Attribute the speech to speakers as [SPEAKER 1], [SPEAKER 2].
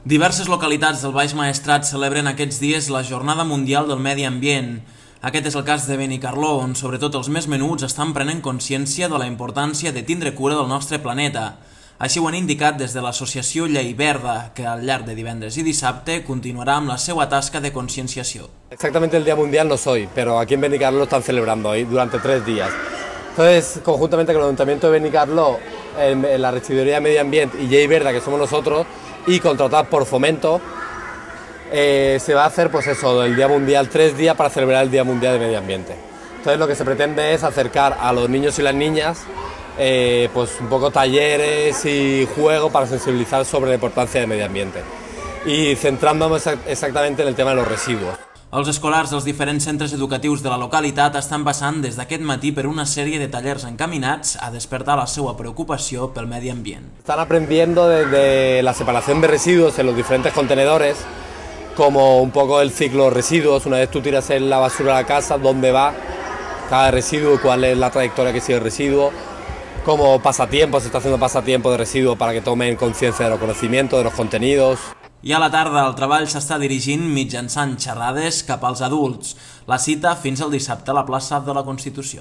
[SPEAKER 1] Diverses localitats del Baix Maestrat celebren aquests dies la Jornada Mundial del Medi Ambient. Aquest és el cas de Benicarló, on sobretot els més menuts estan prenent consciència de la importància de tindre cura del nostre planeta. Així ho han indicat des de l'associació Llei Verda, que al llarg de divendres i dissabte continuarà amb la seva tasca de concienciació.
[SPEAKER 2] Exactamente el Día Mundial no es hoy, pero aquí en Benicarló lo están celebrando hoy durante 3 días. Entonces, conjuntamente con el Ayuntamiento de Benicarló, en la Regidoría de Medio Ambiente y Llei Verda, que somos nosotros, y contratados por Fomento, se va a hacer pues eso, el Día Mundial 3 días para celebrar el Día Mundial de Medio Ambiente. Entonces lo que se pretende es acercar a los niños y las niñas pues un poco talleres y juegos para sensibilizar sobre la importancia del medio ambiente y centrándonos exactamente en el tema de los residuos.
[SPEAKER 1] Els escolars dels diferents centres educatius de la localitat estan passant des d'aquest matí per una sèrie de tallers encaminats a despertar la seva preocupació pel medi ambient.
[SPEAKER 2] Están aprendiendo desde la separación de residuos en los diferentes contenedores, como un poco el ciclo de residuos. Una vez tú tiras la basura a la casa, dónde va cada residuo, cuál es la trayectoria que sigue el residuo, como pasatiempos, se está haciendo pasatiempo de residuos para que tomen conciencia de los conocimientos, de los contenidos.
[SPEAKER 1] I a la tarda el treball s'està dirigint mitjançant xerrades cap als adults. La cita fins al dissabte a la plaça de la Constitució.